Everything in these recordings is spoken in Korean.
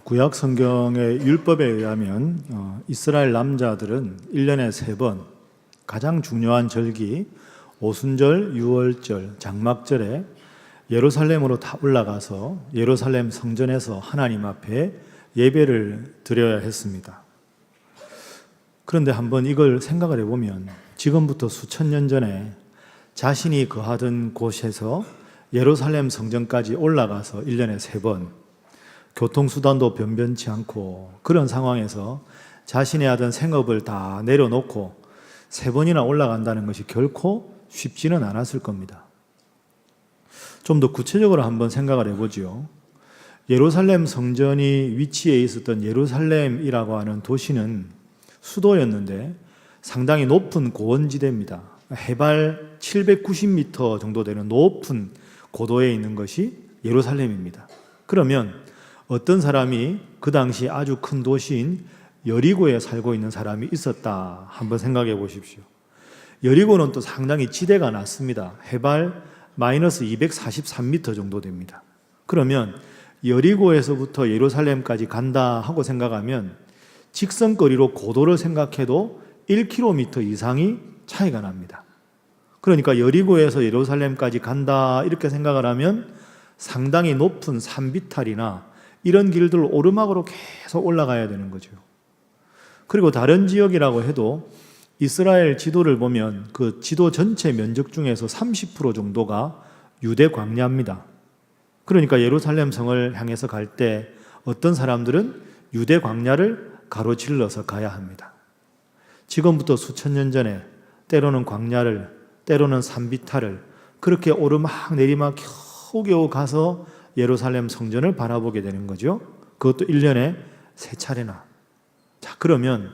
구약 성경의 율법에 의하면 이스라엘 남자들은 1년에 3번 가장 중요한 절기 오순절, 유월절, 장막절에 예루살렘으로 다 올라가서 예루살렘 성전에서 하나님 앞에 예배를 드려야 했습니다. 그런데 한번 이걸 생각을 해보면 지금부터 수천 년 전에 자신이 거하던 곳에서 예루살렘 성전까지 올라가서 1년에 3번 교통수단도 변변치 않고 그런 상황에서 자신의 하던 생업을 다 내려놓고 3번이나 올라간다는 것이 결코 쉽지는 않았을 겁니다. 좀 더 구체적으로 한번 생각을 해보죠. 예루살렘 성전이 위치해 있었던 예루살렘이라고 하는 도시는 수도였는데 상당히 높은 고원지대입니다. 해발 790m 정도 되는 높은 고도에 있는 것이 예루살렘입니다. 그러면 어떤 사람이 그 당시 아주 큰 도시인 여리고에 살고 있는 사람이 있었다. 한번 생각해 보십시오. 여리고는 또 상당히 지대가 낮습니다. 해발 마이너스 243m 정도 됩니다. 그러면 여리고에서부터 예루살렘까지 간다 하고 생각하면 직선거리로 고도를 생각해도 1km 이상이 차이가 납니다. 그러니까 여리고에서 예루살렘까지 간다 이렇게 생각을 하면 상당히 높은 산비탈이나 이런 길들을 오르막으로 계속 올라가야 되는 거죠. 그리고 다른 지역이라고 해도 이스라엘 지도를 보면 그 지도 전체 면적 중에서 30% 정도가 유대 광야입니다. 그러니까 예루살렘 성을 향해서 갈 때 어떤 사람들은 유대 광야를 가로질러서 가야 합니다. 지금부터 수천 년 전에 때로는 광야를, 때로는 산비탈을 그렇게 오르막 내리막 겨우겨우 가서 예루살렘 성전을 바라보게 되는 거죠. 그것도 1년에 3차례나. 자, 그러면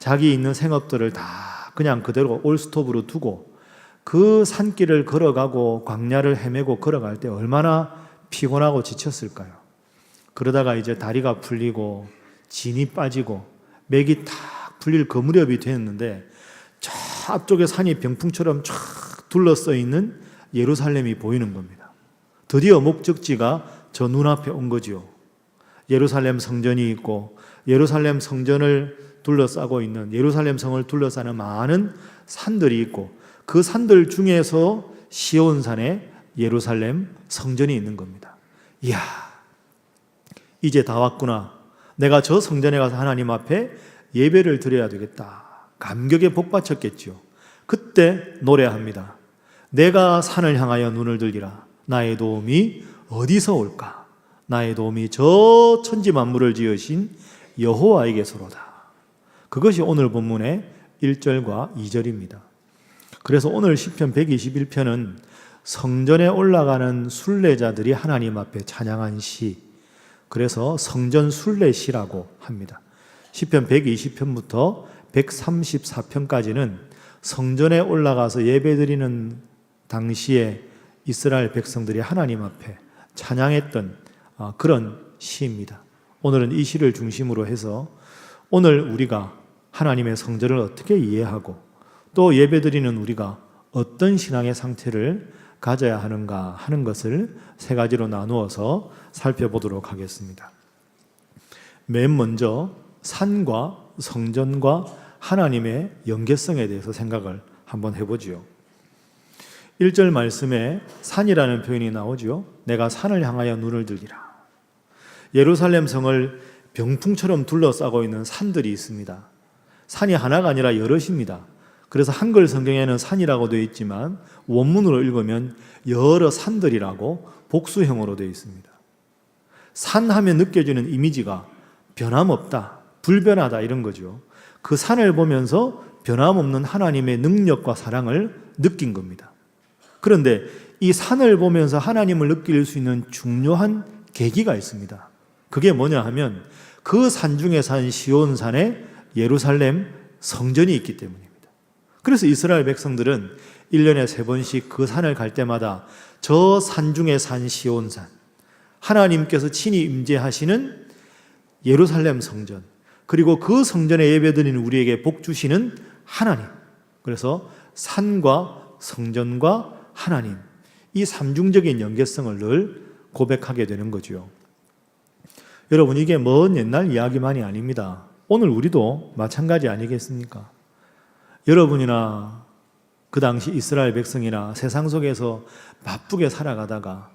자기 있는 생업들을 다 그냥 그대로 올스톱으로 두고 그 산길을 걸어가고 광야를 헤매고 걸어갈 때 얼마나 피곤하고 지쳤을까요? 그러다가 이제 다리가 풀리고 진이 빠지고 맥이 탁 풀릴 그 무렵이 되었는데 저 앞쪽에 산이 병풍처럼 쫙 둘러싸여 있는 예루살렘이 보이는 겁니다. 드디어 목적지가 저 눈앞에 온 거죠. 예루살렘 성전이 있고 예루살렘 성전을 둘러싸고 있는 예루살렘 성을 둘러싸는 많은 산들이 있고 그 산들 중에서 시온산에 예루살렘 성전이 있는 겁니다. 이야, 이제 다 왔구나. 내가 저 성전에 가서 하나님 앞에 예배를 드려야 되겠다. 감격에 복받쳤겠죠. 그때 노래합니다. 내가 산을 향하여 눈을 들리라. 나의 도움이 어디서 올까? 나의 도움이 저 천지 만물을 지으신 여호와에게서로다. 그것이 오늘 본문의 1절과 2절입니다. 그래서 오늘 시편 121편은 성전에 올라가는 순례자들이 하나님 앞에 찬양한 시, 그래서 성전 순례시라고 합니다. 시편 120편부터 134편까지는 성전에 올라가서 예배드리는 당시에 이스라엘 백성들이 하나님 앞에 찬양했던 그런 시입니다. 오늘은 이 시를 중심으로 해서 오늘 우리가 하나님의 성전을 어떻게 이해하고 또 예배드리는 우리가 어떤 신앙의 상태를 가져야 하는가 하는 것을 3가지로 나누어서 살펴보도록 하겠습니다. 맨 먼저 산과 성전과 하나님의 연계성에 대해서 생각을 한번 해보지요. 1절 말씀에 산이라는 표현이 나오죠. 내가 산을 향하여 눈을 들리라. 예루살렘 성을 병풍처럼 둘러싸고 있는 산들이 있습니다. 산이 하나가 아니라 여럿입니다. 그래서 한글 성경에는 산이라고 되어 있지만 원문으로 읽으면 여러 산들이라고 복수형으로 되어 있습니다. 산 하면 느껴지는 이미지가 변함없다, 불변하다 이런 거죠. 그 산을 보면서 변함없는 하나님의 능력과 사랑을 느낀 겁니다. 그런데 이 산을 보면서 하나님을 느낄 수 있는 중요한 계기가 있습니다. 그게 뭐냐 하면 그 산 중에 산 시온산에 예루살렘 성전이 있기 때문입니다. 그래서 이스라엘 백성들은 1년에 3번씩 그 산을 갈 때마다 저 산 중에 산 시온산, 하나님께서 친히 임재하시는 예루살렘 성전, 그리고 그 성전에 예배드리는 우리에게 복 주시는 하나님, 그래서 산과 성전과 하나님, 이 삼중적인 연계성을 늘 고백하게 되는 거죠. 여러분, 이게 먼 옛날 이야기만이 아닙니다. 오늘 우리도 마찬가지 아니겠습니까? 여러분이나 그 당시 이스라엘 백성이나 세상 속에서 바쁘게 살아가다가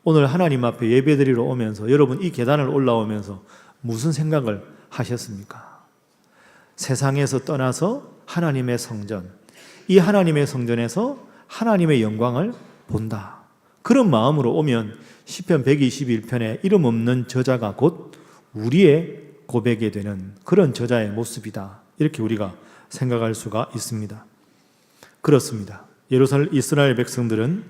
오늘 하나님 앞에 예배드리러 오면서 여러분 이 계단을 올라오면서 무슨 생각을 하셨습니까? 세상에서 떠나서 하나님의 성전, 이 하나님의 성전에서 하나님의 영광을 본다. 그런 마음으로 오면 시편 121편에 이름 없는 저자가 곧 우리의 고백이 되는 그런 저자의 모습이다. 이렇게 우리가 생각할 수가 있습니다. 그렇습니다. 이스라엘 백성들은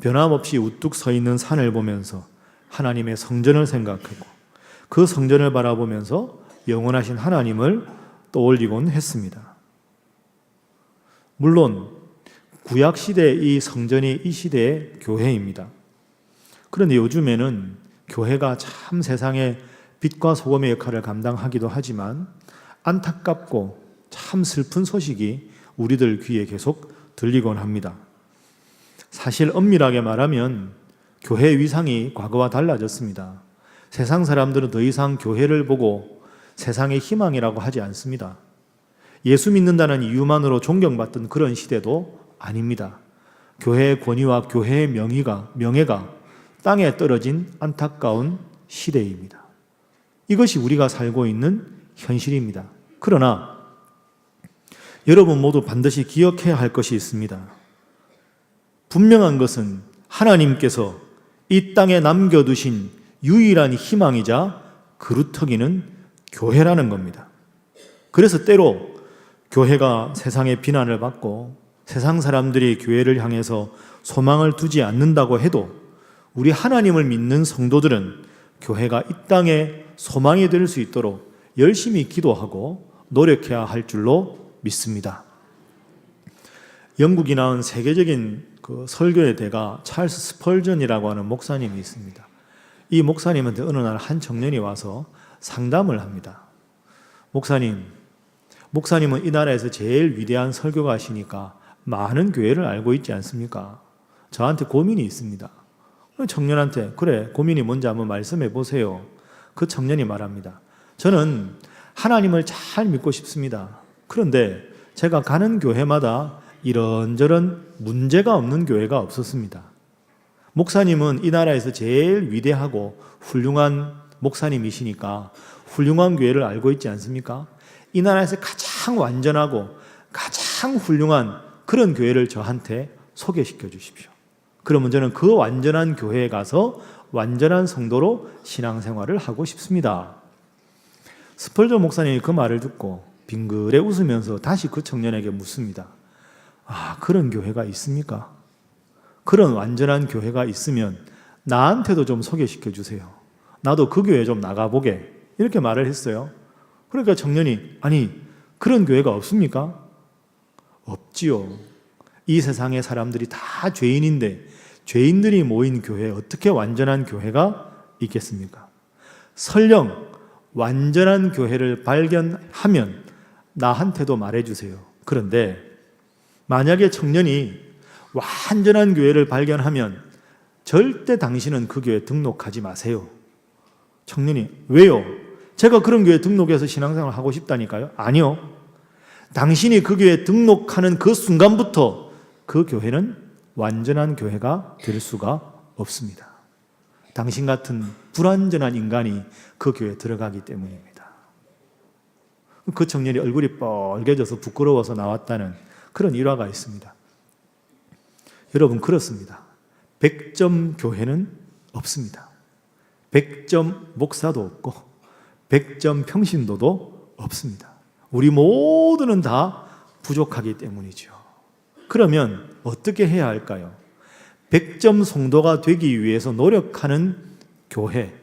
변함없이 우뚝 서 있는 산을 보면서 하나님의 성전을 생각하고 그 성전을 바라보면서 영원하신 하나님을 떠올리곤 했습니다. 물론 구약시대의 이 성전이 이 시대의 교회입니다. 그런데 요즘에는 교회가 참 세상의 빛과 소금의 역할을 감당하기도 하지만 안타깝고 참 슬픈 소식이 우리들 귀에 계속 들리곤 합니다. 사실 엄밀하게 말하면 교회 위상이 과거와 달라졌습니다. 세상 사람들은 더 이상 교회를 보고 세상의 희망이라고 하지 않습니다. 예수 믿는다는 이유만으로 존경받던 그런 시대도 아닙니다. 교회의 권위와 교회의 명예가 땅에 떨어진 안타까운 시대입니다. 이것이 우리가 살고 있는 현실입니다. 그러나 여러분 모두 반드시 기억해야 할 것이 있습니다. 분명한 것은 하나님께서 이 땅에 남겨두신 유일한 희망이자 그루터기는 교회라는 겁니다. 그래서 때로 교회가 세상의 비난을 받고 세상 사람들이 교회를 향해서 소망을 두지 않는다고 해도 우리 하나님을 믿는 성도들은 교회가 이 땅에 소망이 될 수 있도록 열심히 기도하고 노력해야 할 줄로 믿습니다. 영국이 낳은 세계적인 그 설교의 대가 찰스 스펄전이라고 하는 목사님이 있습니다. 이 목사님한테 어느 날 한 청년이 와서 상담을 합니다. 목사님은 이 나라에서 제일 위대한 설교가시니까 많은 교회를 알고 있지 않습니까? 저한테 고민이 있습니다. 청년한테 그래 고민이 뭔지 한번 말씀해 보세요. 그 청년이 말합니다. 저는 하나님을 잘 믿고 싶습니다. 그런데 제가 가는 교회마다 이런저런 문제가 없는 교회가 없었습니다. 목사님은 이 나라에서 제일 위대하고 훌륭한 목사님이시니까 훌륭한 교회를 알고 있지 않습니까? 이 나라에서 가장 완전하고 가장 훌륭한 그런 교회를 저한테 소개시켜 주십시오. 그러면 저는 그 완전한 교회에 가서 완전한 성도로 신앙생활을 하고 싶습니다. 스펄전 목사님이 그 말을 듣고 빙그레 웃으면서 다시 그 청년에게 묻습니다. 그런 교회가 있습니까? 그런 완전한 교회가 있으면 나한테도 좀 소개시켜 주세요. 나도 그 교회 좀 나가보게. 이렇게 말을 했어요. 그러니까 청년이 그런 교회가 없습니까? 없지요. 이 세상의 사람들이 다 죄인인데 죄인들이 모인 교회에 어떻게 완전한 교회가 있겠습니까? 설령 완전한 교회를 발견하면 나한테도 말해주세요. 그런데 만약에 청년이 완전한 교회를 발견하면 절대 당신은 그 교회에 등록하지 마세요. 청년이 왜요? 제가 그런 교회에 등록해서 신앙생활을 하고 싶다니까요? 아니요. 당신이 그 교회에 등록하는 그 순간부터 그 교회는 완전한 교회가 될 수가 없습니다. 당신 같은 불완전한 인간이 그 교회에 들어가기 때문입니다. 그 청년이 얼굴이 빨개져서 부끄러워서 나왔다는 그런 일화가 있습니다. 여러분 그렇습니다. 100점 교회는 없습니다. 100점 목사도 없고 100점 평신도도 없습니다. 우리 모두는 다 부족하기 때문이죠. 그러면 어떻게 해야 할까요? 100점 성도가 되기 위해서 노력하는 교회,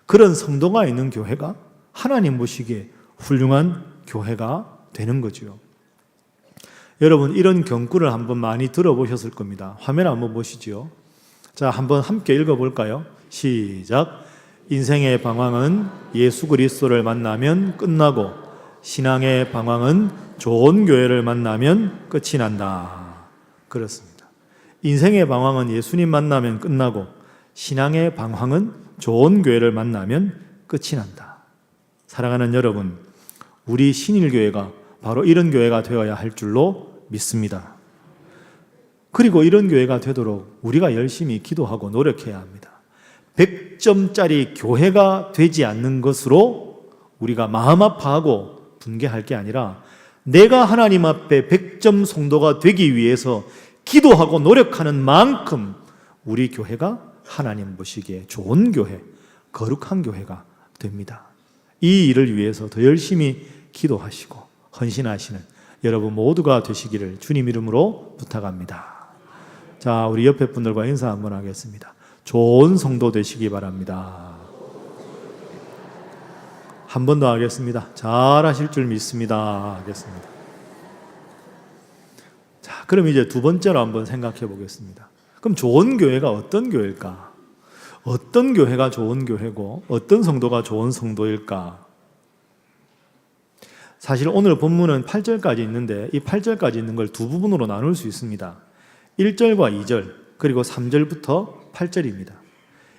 그런 성도가 있는 교회가 하나님 보시기에 훌륭한 교회가 되는 거죠. 여러분 이런 경구를 한번 많이 들어보셨을 겁니다. 화면 한번 보시죠. 자, 한번 함께 읽어볼까요? 시작. 인생의 방황은 예수 그리스도를 만나면 끝나고 신앙의 방황은 좋은 교회를 만나면 끝이 난다. 그렇습니다. 인생의 방황은 예수님 만나면 끝나고 신앙의 방황은 좋은 교회를 만나면 끝이 난다. 사랑하는 여러분, 우리 신일교회가 바로 이런 교회가 되어야 할 줄로 믿습니다. 그리고 이런 교회가 되도록 우리가 열심히 기도하고 노력해야 합니다. 100점짜리 교회가 되지 않는 것으로 우리가 마음 아파하고 분개할 게 아니라 내가 하나님 앞에 100점 성도가 되기 위해서 기도하고 노력하는 만큼 우리 교회가 하나님 보시기에 좋은 교회, 거룩한 교회가 됩니다. 이 일을 위해서 더 열심히 기도하시고 헌신하시는 여러분 모두가 되시기를 주님 이름으로 부탁합니다. 자, 우리 옆에 분들과 인사 한번 하겠습니다. 좋은 성도 되시기 바랍니다. 한 번 더 하겠습니다. 잘하실 줄 믿습니다. 하겠습니다. 자, 그럼 이제 두 번째로 한번 생각해 보겠습니다. 그럼 좋은 교회가 어떤 교회일까? 어떤 교회가 좋은 교회고 어떤 성도가 좋은 성도일까? 사실 오늘 본문은 8절까지 있는데 이 8절까지 있는 걸 두 부분으로 나눌 수 있습니다. 1절과 2절 그리고 3절부터 8절입니다.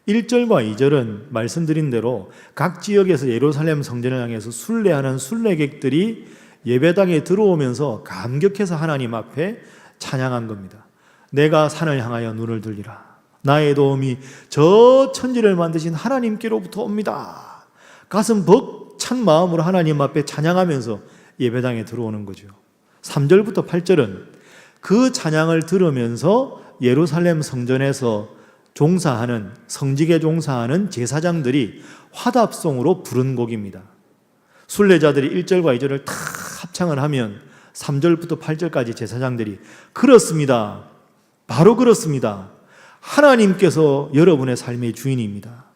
1절과 2절은 말씀드린 대로 각 지역에서 예루살렘 성전을 향해서 순례하는 순례객들이 예배당에 들어오면서 감격해서 하나님 앞에 찬양한 겁니다. 내가 산을 향하여 눈을 들리라. 나의 도움이 저 천지를 만드신 하나님께로부터 옵니다. 가슴 벅찬 마음으로 하나님 앞에 찬양하면서 예배당에 들어오는 거죠. 3절부터 8절은 그 찬양을 들으면서 예루살렘 성전에서 종사하는, 성직에 종사하는 제사장들이 화답송으로 부른 곡입니다. 순례자들이 1절과 2절을 다 합창을 하면 3절부터 8절까지 제사장들이 그렇습니다. 바로 그렇습니다. 하나님께서 여러분의 삶의 주인입니다.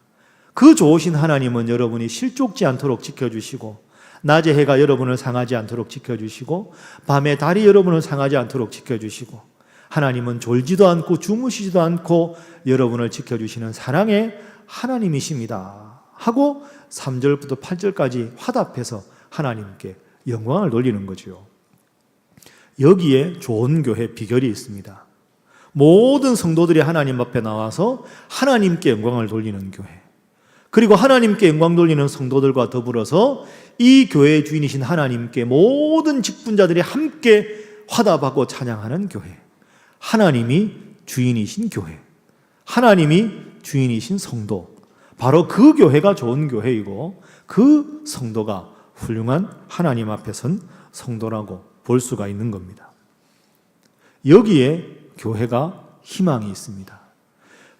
그 좋으신 하나님은 여러분이 실족지 않도록 지켜주시고 낮에 해가 여러분을 상하지 않도록 지켜주시고 밤에 달이 여러분을 상하지 않도록 지켜주시고 하나님은 졸지도 않고 주무시지도 않고 여러분을 지켜주시는 사랑의 하나님이십니다 하고 3절부터 8절까지 화답해서 하나님께 영광을 돌리는 거죠. 여기에 좋은 교회 비결이 있습니다. 모든 성도들이 하나님 앞에 나와서 하나님께 영광을 돌리는 교회, 그리고 하나님께 영광 돌리는 성도들과 더불어서 이 교회의 주인이신 하나님께 모든 직분자들이 함께 화답하고 찬양하는 교회, 하나님이 주인이신 교회, 하나님이 주인이신 성도, 바로 그 교회가 좋은 교회이고 그 성도가 훌륭한 하나님 앞에 선 성도라고 볼 수가 있는 겁니다. 여기에 교회가 희망이 있습니다.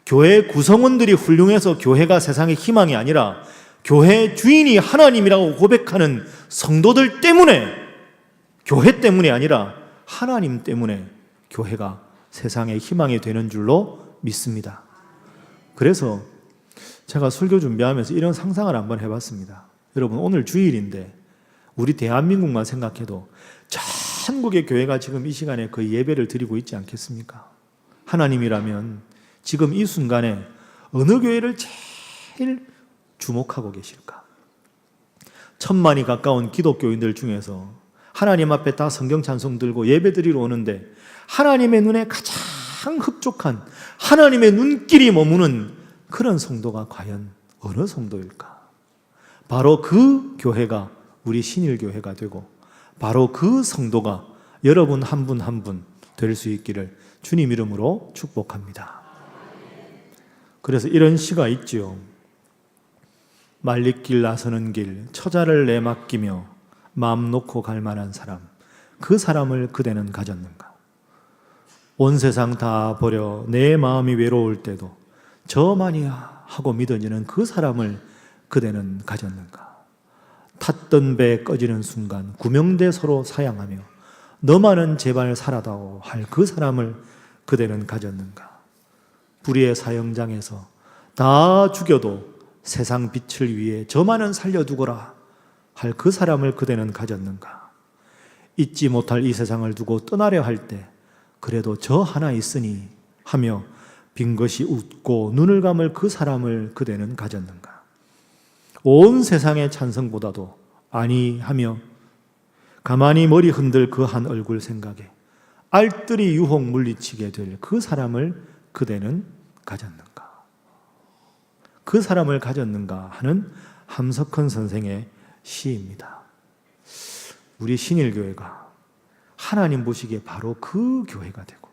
교회 구성원들이 훌륭해서 교회가 세상의 희망이 아니라 교회 주인이 하나님이라고 고백하는 성도들 때문에, 교회 때문이 아니라 하나님 때문에 교회가 세상의 희망이 되는 줄로 믿습니다. 그래서 제가 설교 준비하면서 이런 상상을 한번 해봤습니다. 여러분, 오늘 주일인데 우리 대한민국만 생각해도 전국의 교회가 지금 이 시간에 거의 예배를 드리고 있지 않겠습니까? 하나님이라면 지금 이 순간에 어느 교회를 제일 주목하고 계실까? 1000만이 가까운 기독교인들 중에서 하나님 앞에 다 성경 찬송 들고 예배 드리러 오는데 하나님의 눈에 가장 흡족한 하나님의 눈길이 머무는 그런 성도가 과연 어느 성도일까? 바로 그 교회가 우리 신일교회가 되고 바로 그 성도가 여러분 한 분 한 분 될 수 있기를 주님 이름으로 축복합니다. 그래서 이런 시가 있지요. 말리길 나서는 길 처자를 내맡기며 마음 놓고 갈 만한 사람, 그 사람을 그대는 가졌는가? 온 세상 다 버려 내 마음이 외로울 때도 저만이야 하고 믿어지는 그 사람을 그대는 가졌는가? 탔던 배 꺼지는 순간 구명대 서로 사양하며 너만은 제발 살아다오 할 그 사람을 그대는 가졌는가? 불의의 사형장에서 다 죽여도 세상 빛을 위해 저만은 살려두거라 할 그 사람을 그대는 가졌는가? 잊지 못할 이 세상을 두고 떠나려 할 때 그래도 저 하나 있으니 하며 빈것이 웃고 눈을 감을 그 사람을 그대는 가졌는가? 온 세상의 찬성보다도 아니하며 가만히 머리 흔들 그 한 얼굴 생각에 알뜰히 유혹 물리치게 될 그 사람을 그대는 가졌는가? 그 사람을 가졌는가 하는 함석헌 선생의 시입니다. 우리 신일교회가 하나님 보시기에 바로 그 교회가 되고,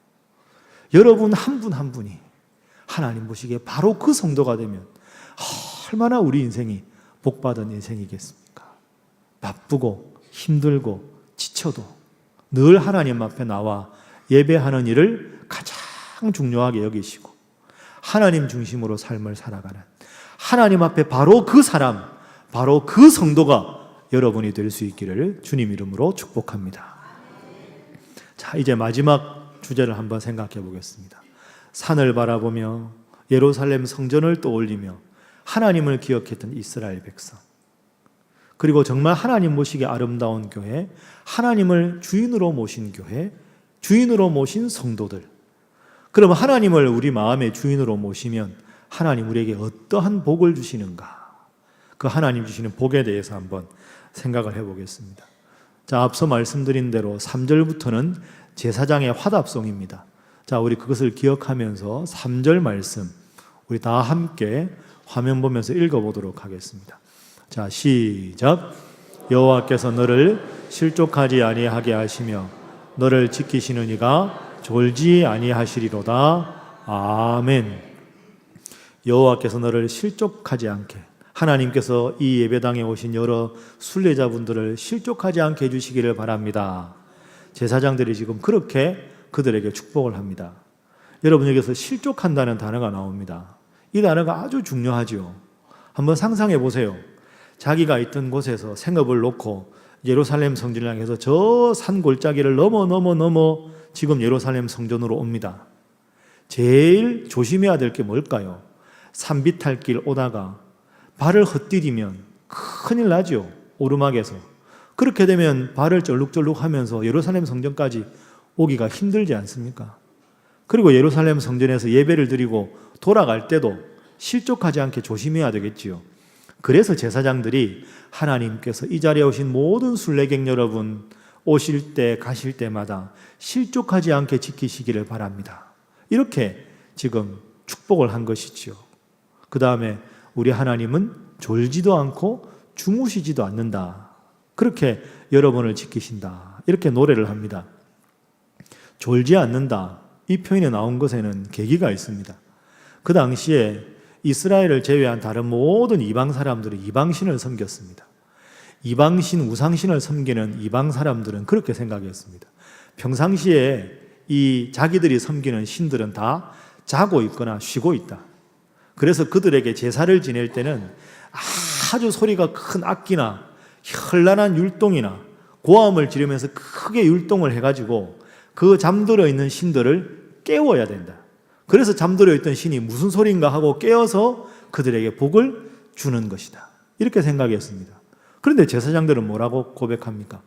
여러분 한 분 한 분이 하나님 보시기에 바로 그 성도가 되면 얼마나 우리 인생이 복받은 인생이겠습니까? 바쁘고 힘들고 지쳐도 늘 하나님 앞에 나와 예배하는 일을 가장 중요하게 여기시고 하나님 중심으로 삶을 살아가는, 하나님 앞에 바로 그 사람, 바로 그 성도가 여러분이 될 수 있기를 주님 이름으로 축복합니다. 자, 이제 마지막 주제를 한번 생각해 보겠습니다. 산을 바라보며 예루살렘 성전을 떠올리며 하나님을 기억했던 이스라엘 백성, 그리고 정말 하나님 모시기 아름다운 교회, 하나님을 주인으로 모신 교회, 주인으로 모신 성도들. 그러면 하나님을 우리 마음의 주인으로 모시면 하나님 우리에게 어떠한 복을 주시는가? 그 하나님 주시는 복에 대해서 한번 생각을 해보겠습니다. 자, 앞서 말씀드린 대로 3절부터는 제사장의 화답송입니다. 자, 우리 그것을 기억하면서 3절 말씀 우리 다 함께 화면 보면서 읽어보도록 하겠습니다. 자, 시작. 여호와께서 너를 실족하지 아니하게 하시며 너를 지키시는 이가 졸지 아니하시리로다. 아멘. 여호와께서 너를 실족하지 않게, 하나님께서 이 예배당에 오신 여러 순례자분들을 실족하지 않게 해주시기를 바랍니다. 제사장들이 지금 그렇게 그들에게 축복을 합니다. 여러분, 여기서 실족한다는 단어가 나옵니다. 이 단어가 아주 중요하죠. 한번 상상해 보세요. 자기가 있던 곳에서 생업을 놓고 예루살렘 성전을 향해서 저 산 골짜기를 넘어 지금 예루살렘 성전으로 옵니다. 제일 조심해야 될 게 뭘까요? 산비탈길 오다가 발을 헛디디면 큰일 나죠. 오르막에서. 그렇게 되면 발을 쩔룩쩔룩 하면서 예루살렘 성전까지 오기가 힘들지 않습니까? 그리고 예루살렘 성전에서 예배를 드리고 돌아갈 때도 실족하지 않게 조심해야 되겠지요. 그래서 제사장들이 하나님께서 이 자리에 오신 모든 순례객 여러분 오실 때 가실 때마다 실족하지 않게 지키시기를 바랍니다. 이렇게 지금 축복을 한 것이지요. 그 다음에 우리 하나님은 졸지도 않고 주무시지도 않는다. 그렇게 여러분을 지키신다. 이렇게 노래를 합니다. 졸지 않는다. 이 표현이 나온 것에는 계기가 있습니다. 그 당시에 이스라엘을 제외한 다른 모든 이방 사람들이 이방신을 섬겼습니다. 이방신, 우상신을 섬기는 이방 사람들은 그렇게 생각했습니다. 평상시에 이 자기들이 섬기는 신들은 다 자고 있거나 쉬고 있다. 그래서 그들에게 제사를 지낼 때는 아주 소리가 큰 악기나 현란한 율동이나 고함을 지르면서 크게 율동을 해가지고 그 잠들어 있는 신들을 깨워야 된다. 그래서 잠들어 있던 신이 무슨 소리인가 하고 깨어서 그들에게 복을 주는 것이다. 이렇게 생각했습니다. 그런데 제사장들은 뭐라고 고백합니까?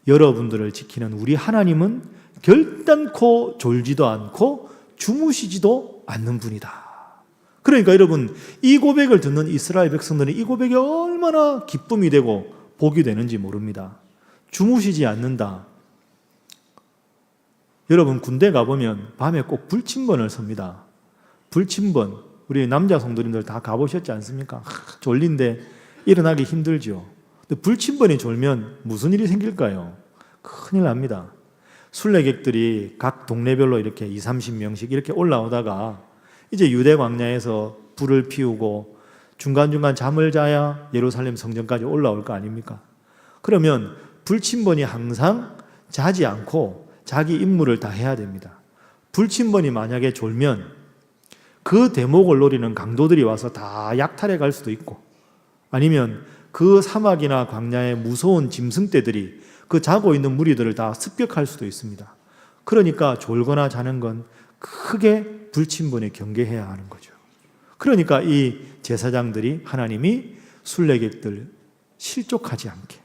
여러분들을 지키는 우리 하나님은 결단코 졸지도 않고 주무시지도 않는 분이다. 그러니까 여러분, 이 고백을 듣는 이스라엘 백성들은 이 고백이 얼마나 기쁨이 되고 복이 되는지 모릅니다. 주무시지 않는다. 여러분, 군대 가보면 밤에 꼭 불침번을 섭니다. 불침번, 우리 남자 성도님들 다 가보셨지 않습니까? 졸린데 일어나기 힘들죠. 근데 불침번이 졸면 무슨 일이 생길까요? 큰일 납니다. 순례객들이 각 동네별로 이렇게 20, 30명씩 이렇게 올라오다가 이제 유대 광야에서 불을 피우고 중간중간 잠을 자야 예루살렘 성전까지 올라올 거 아닙니까? 그러면 불침번이 항상 자지 않고 자기 임무를 다 해야 됩니다. 불침번이 만약에 졸면 그 대목을 노리는 강도들이 와서 다 약탈해 갈 수도 있고, 아니면 그 사막이나 광야의 무서운 짐승떼들이 그 자고 있는 무리들을 다 습격할 수도 있습니다. 그러니까 졸거나 자는 건 크게 불침번에 경계해야 하는 거죠. 그러니까 이 제사장들이 하나님이 순례객들 실족하지 않게,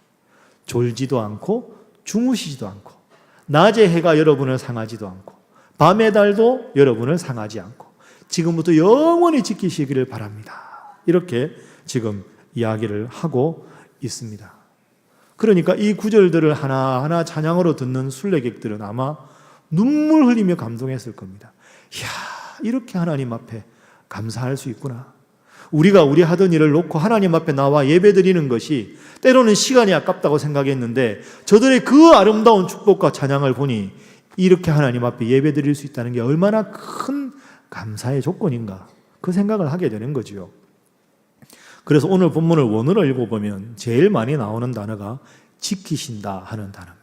졸지도 않고 주무시지도 않고, 낮에 해가 여러분을 상하지도 않고 밤의 달도 여러분을 상하지 않고 지금부터 영원히 지키시기를 바랍니다. 이렇게 지금 이야기를 하고 있습니다. 그러니까 이 구절들을 하나하나 찬양으로 듣는 순례객들은 아마 눈물 흘리며 감동했을 겁니다. 이야, 이렇게 하나님 앞에 감사할 수 있구나. 우리가 우리 하던 일을 놓고 하나님 앞에 나와 예배드리는 것이 때로는 시간이 아깝다고 생각했는데 저들의 그 아름다운 축복과 찬양을 보니 이렇게 하나님 앞에 예배드릴 수 있다는 게 얼마나 큰 감사의 조건인가 그 생각을 하게 되는 거지요. 그래서 오늘 본문을 원어로 읽어보면 제일 많이 나오는 단어가 지키신다 하는 단어입니다.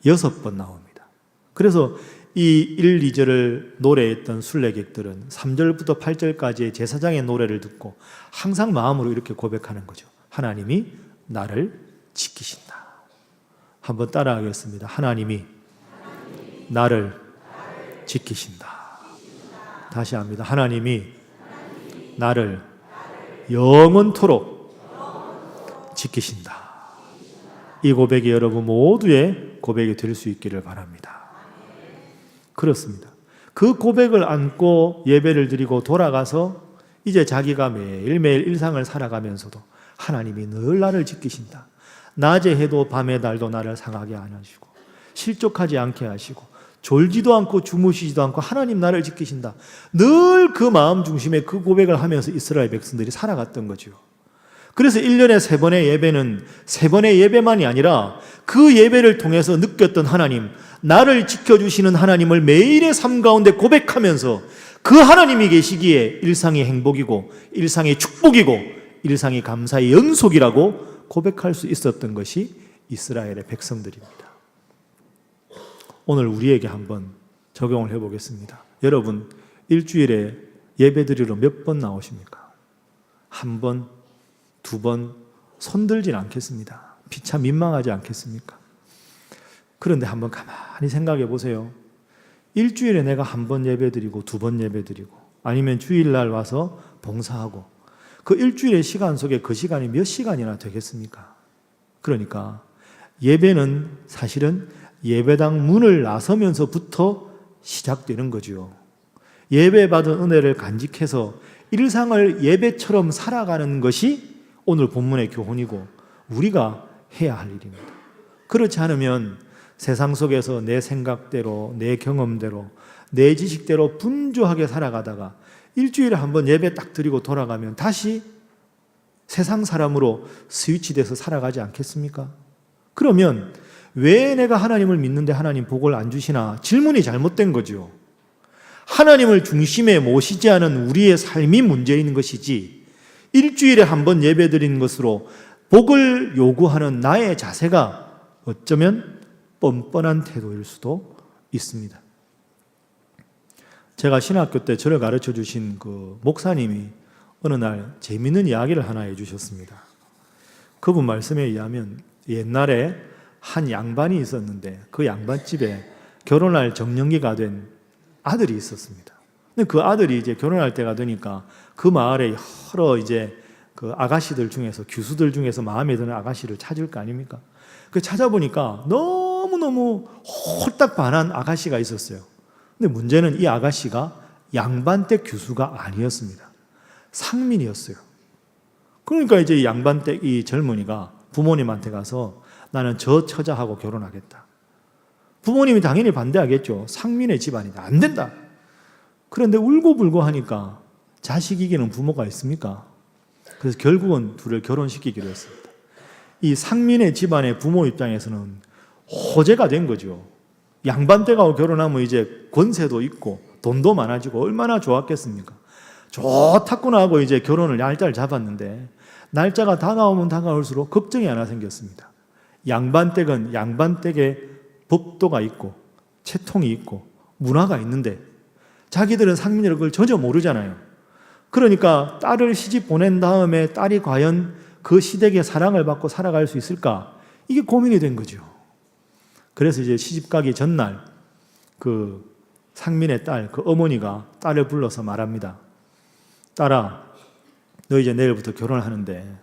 6번 나옵니다. 그래서 이 1, 2절을 노래했던 순례객들은 3절부터 8절까지의 제사장의 노래를 듣고 항상 마음으로 이렇게 고백하는 거죠. 하나님이 나를 지키신다. 한번 따라하겠습니다. 하나님이 나를 지키신다. 다시 합니다. 하나님이 나를 영원토록 지키신다. 이 고백이 여러분 모두의 고백이 될 수 있기를 바랍니다. 그렇습니다. 그 고백을 안고 예배를 드리고 돌아가서 이제 자기가 매일매일 일상을 살아가면서도 하나님이 늘 나를 지키신다. 낮에 해도 밤에 달도 나를 상하게 안 하시고 실족하지 않게 하시고 졸지도 않고 주무시지도 않고 하나님 나를 지키신다. 늘 그 마음 중심에 그 고백을 하면서 이스라엘 백성들이 살아갔던 거죠. 그래서 1년에 3번의 예배는 3번의 예배만이 아니라 그 예배를 통해서 느꼈던 하나님, 나를 지켜주시는 하나님을 매일의 삶 가운데 고백하면서 그 하나님이 계시기에 일상이 행복이고 일상이 축복이고 일상이 감사의 연속이라고 고백할 수 있었던 것이 이스라엘의 백성들입니다. 오늘 우리에게 한번 적용을 해보겠습니다. 여러분, 일주일에 예배드리러 몇 번 나오십니까? 한 번, 2번, 손들진 않겠습니다. 피차 민망하지 않겠습니까? 그런데 한번 가만히 생각해 보세요. 일주일에 내가 한 번 예배드리고 2번 예배드리고 아니면 주일날 와서 봉사하고 그 일주일의 시간 속에 그 시간이 몇 시간이나 되겠습니까? 그러니까 예배는 사실은 예배당 문을 나서면서부터 시작되는 거죠. 예배받은 은혜를 간직해서 일상을 예배처럼 살아가는 것이 오늘 본문의 교훈이고 우리가 해야 할 일입니다. 그렇지 않으면 세상 속에서 내 생각대로, 내 경험대로, 내 지식대로 분주하게 살아가다가 일주일에 한 번 예배 딱 드리고 돌아가면 다시 세상 사람으로 스위치돼서 살아가지 않겠습니까? 그러면 왜 내가 하나님을 믿는데 하나님 복을 안 주시나? 질문이 잘못된 거죠. 하나님을 중심에 모시지 않은 우리의 삶이 문제 있는 것이지 일주일에 한 번 예배 드리는 것으로 복을 요구하는 나의 자세가 어쩌면 뻔뻔한 태도일 수도 있습니다. 제가 신학교 때 저를 가르쳐 주신 그 목사님이 어느 날 재미있는 이야기를 하나 해주셨습니다. 그분 말씀에 의하면 옛날에 한 양반이 있었는데 그 양반집에 결혼할 정년기가 된 아들이 있었습니다. 근데 그 아들이 이제 결혼할 때가 되니까 그 마을에 여러 이제 그 아가씨들 중에서 교수들 중에서 마음에 드는 아가씨를 찾을 거 아닙니까? 그 찾아보니까 너무너무 홀딱 반한 아가씨가 있었어요. 근데 문제는 이 아가씨가 양반댁 교수가 아니었습니다. 상민이었어요. 그러니까 이제 이 양반댁 이 젊은이가 부모님한테 가서 나는 저 처자하고 결혼하겠다. 부모님이 당연히 반대하겠죠. 상민의 집안이다. 안 된다. 그런데 울고불고 하니까 자식이기는 부모가 있습니까? 그래서 결국은 둘을 결혼시키기로 했습니다. 이 상민의 집안의 부모 입장에서는 호재가 된 거죠. 양반댁하고 결혼하면 이제 권세도 있고 돈도 많아지고 얼마나 좋았겠습니까? 좋다구나 하고 이제 결혼을 날짜를 잡았는데 날짜가 다가오면 다가올수록 걱정이 하나 생겼습니다. 양반댁은 양반댁의 법도가 있고 채통이 있고 문화가 있는데 자기들은 상민이라는 걸 전혀 모르잖아요. 그러니까 딸을 시집 보낸 다음에 딸이 과연 그 시댁의 사랑을 받고 살아갈 수 있을까? 이게 고민이 된 거죠. 그래서 이제 시집 가기 전날 그 상민의 딸, 그 어머니가 딸을 불러서 말합니다. 딸아, 너 이제 내일부터 결혼을 하는데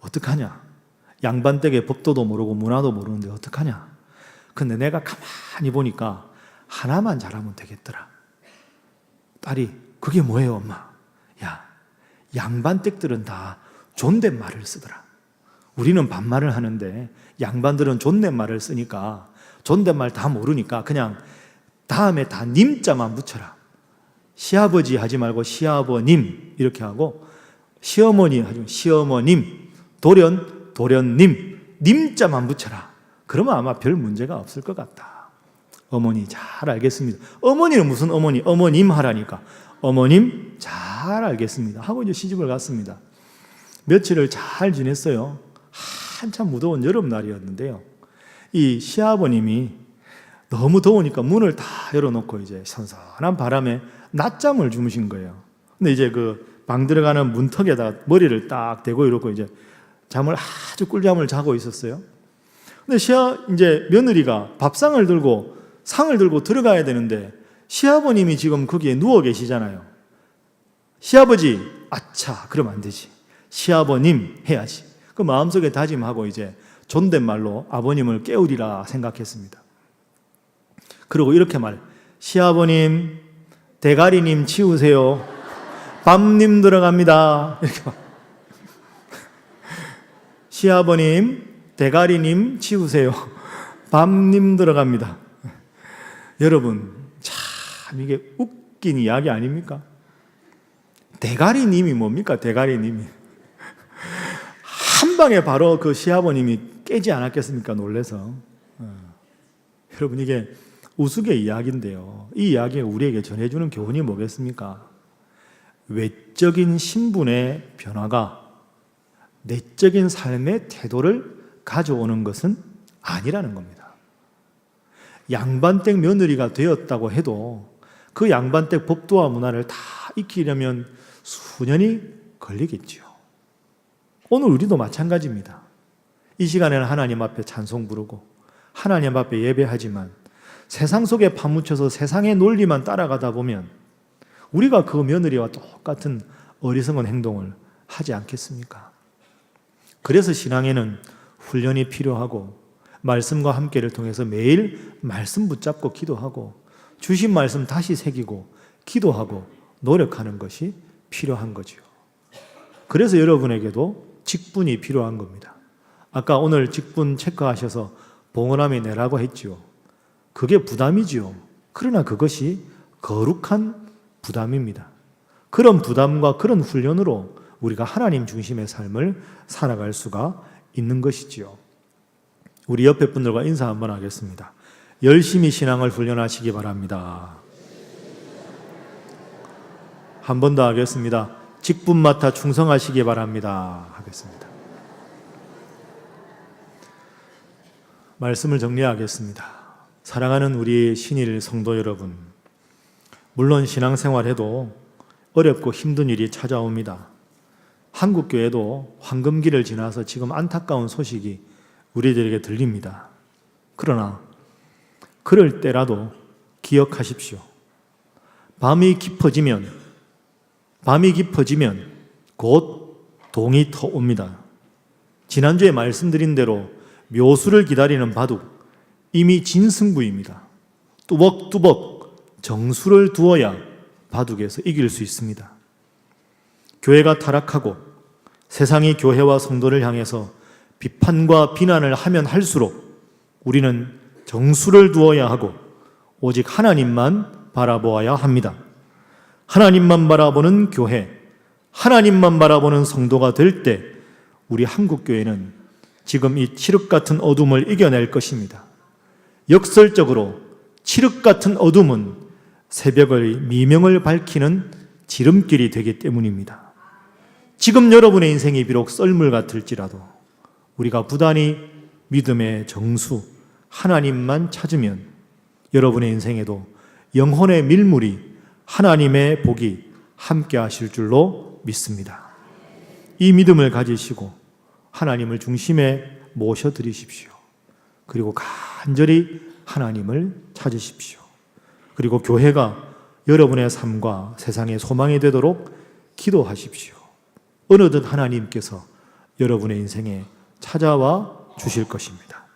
어떡하냐? 양반댁의 법도도 모르고 문화도 모르는데 어떡하냐? 근데 내가 가만히 보니까 하나만 잘하면 되겠더라. 딸이 그게 뭐예요, 엄마? 야, 양반댁들은 다 존댓말을 쓰더라. 우리는 반말을 하는데 양반들은 존댓말을 쓰니까 존댓말 다 모르니까 그냥 다음에 다 님자만 붙여라. 시아버지 하지 말고 시아버님 이렇게 하고 시어머니 하죠. 시어머님, 도련님, 님자만 붙여라. 그러면 아마 별 문제가 없을 것 같다. 어머니 잘 알겠습니다. 어머니는 무슨 어머니? 어머님 하라니까. 어머님 잘 알겠습니다. 하고 이제 시집을 갔습니다. 며칠을 잘 지냈어요. 한참 무더운 여름날이었는데요. 이 시아버님이 너무 더우니까 문을 다 열어놓고 이제 선선한 바람에 낮잠을 주무신 거예요. 근데 이제 그 방 들어가는 문턱에다가 머리를 딱 대고 이러고 이제 잠을 아주 꿀잠을 자고 있었어요. 근데 이제 며느리가 밥상을 들고 상을 들고 들어가야 되는데 시아버님이 지금 거기에 누워 계시잖아요. 시아버지, 아차, 그러면 안 되지. 시아버님 해야지. 그 마음속에 다짐하고 이제 존댓말로 아버님을 깨우리라 생각했습니다. 그리고 이렇게 시아버님, 대가리님 치우세요. 밤님 들어갑니다. 이렇게 시아버님, 대가리님 치우세요. 밤님 들어갑니다. 여러분, 참 이게 웃긴 이야기 아닙니까? 대가리님이 뭡니까? 대가리님이. 한 방에 바로 그 시아버님이 깨지 않았겠습니까? 놀래서. 여러분, 이게 우스개 이야기인데요. 이 이야기가 우리에게 전해주는 교훈이 뭐겠습니까? 외적인 신분의 변화가 내적인 삶의 태도를 가져오는 것은 아니라는 겁니다. 양반댁 며느리가 되었다고 해도 그 양반댁 법도와 문화를 다 익히려면 수년이 걸리겠죠. 오늘 우리도 마찬가지입니다. 이 시간에는 하나님 앞에 찬송 부르고 하나님 앞에 예배하지만 세상 속에 파묻혀서 세상의 논리만 따라가다 보면 우리가 그 며느리와 똑같은 어리석은 행동을 하지 않겠습니까? 그래서 신앙에는 훈련이 필요하고 말씀과 함께를 통해서 매일 말씀 붙잡고 기도하고 주신 말씀 다시 새기고 기도하고 노력하는 것이 필요한 거죠. 그래서 여러분에게도 직분이 필요한 겁니다. 아까 오늘 직분 체크하셔서 봉헌함이 내라고 했죠. 그게 부담이죠. 그러나 그것이 거룩한 부담입니다. 그런 부담과 그런 훈련으로 우리가 하나님 중심의 삶을 살아갈 수가 있는 것이지요. 우리 옆에 분들과 인사 한번 하겠습니다. 열심히 신앙을 훈련하시기 바랍니다. 한 번 더 하겠습니다. 직분 맡아 충성하시기 바랍니다. 하겠습니다. 말씀을 정리하겠습니다. 사랑하는 우리 신일 성도 여러분, 물론 신앙생활해도 어렵고 힘든 일이 찾아옵니다. 한국교회도 황금기를 지나서 지금 안타까운 소식이 우리들에게 들립니다. 그러나 그럴 때라도 기억하십시오. 밤이 깊어지면 곧 동이 터옵니다. 지난주에 말씀드린 대로 묘수를 기다리는 바둑, 이미 진승부입니다. 뚜벅뚜벅 정수를 두어야 바둑에서 이길 수 있습니다. 교회가 타락하고 세상이 교회와 성도를 향해서 비판과 비난을 하면 할수록 우리는 정수를 두어야 하고 오직 하나님만 바라보아야 합니다. 하나님만 바라보는 교회, 하나님만 바라보는 성도가 될 때 우리 한국교회는 지금 이 칠흑 같은 어둠을 이겨낼 것입니다. 역설적으로 칠흑 같은 어둠은 새벽의 미명을 밝히는 지름길이 되기 때문입니다. 지금 여러분의 인생이 비록 썰물 같을지라도 우리가 부단히 믿음의 정수, 하나님만 찾으면 여러분의 인생에도 영혼의 밀물이 하나님의 복이 함께 하실 줄로 믿습니다. 이 믿음을 가지시고 하나님을 중심에 모셔드리십시오. 그리고 간절히 하나님을 찾으십시오. 그리고 교회가 여러분의 삶과 세상의 소망이 되도록 기도하십시오. 어느덧 하나님께서 여러분의 인생에 찾아와 주실 것입니다.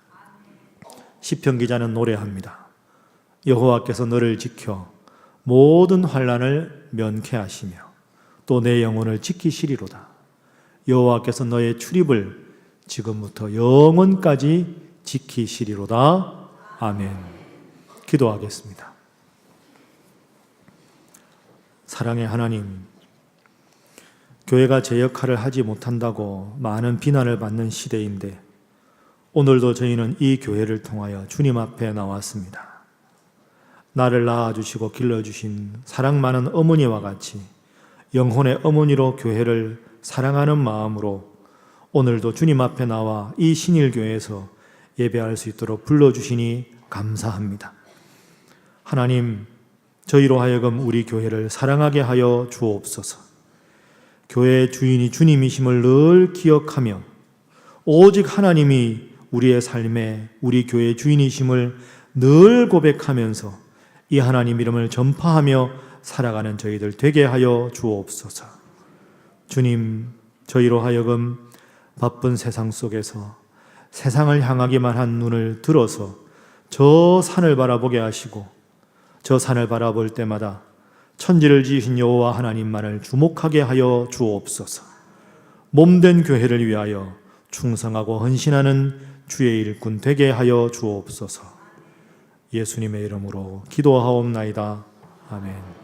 시편 기자는 노래합니다. 여호와께서 너를 지켜 모든 환난을 면케하시며 또 내 영혼을 지키시리로다. 여호와께서 너의 출입을 지금부터 영원까지 지키시리로다. 아멘. 기도하겠습니다. 사랑의 하나님, 교회가 제 역할을 하지 못한다고 많은 비난을 받는 시대인데 오늘도 저희는 이 교회를 통하여 주님 앞에 나왔습니다. 나를 낳아주시고 길러주신 사랑 많은 어머니와 같이 영혼의 어머니로 교회를 사랑하는 마음으로 오늘도 주님 앞에 나와 이 신일교회에서 예배할 수 있도록 불러주시니 감사합니다. 하나님, 저희로 하여금 우리 교회를 사랑하게 하여 주옵소서. 교회의 주인이 주님이심을 늘 기억하며 오직 하나님이 우리의 삶에 우리 교회의 주인이심을 늘 고백하면서 이 하나님 이름을 전파하며 살아가는 저희들 되게 하여 주옵소서. 주님, 저희로 하여금 바쁜 세상 속에서 세상을 향하기만 한 눈을 들어서 저 산을 바라보게 하시고 저 산을 바라볼 때마다 천지를 지으신 여호와 하나님만을 주목하게 하여 주옵소서. 몸된 교회를 위하여 충성하고 헌신하는 주의 일꾼 되게 하여 주옵소서. 예수님의 이름으로 기도하옵나이다. 아멘.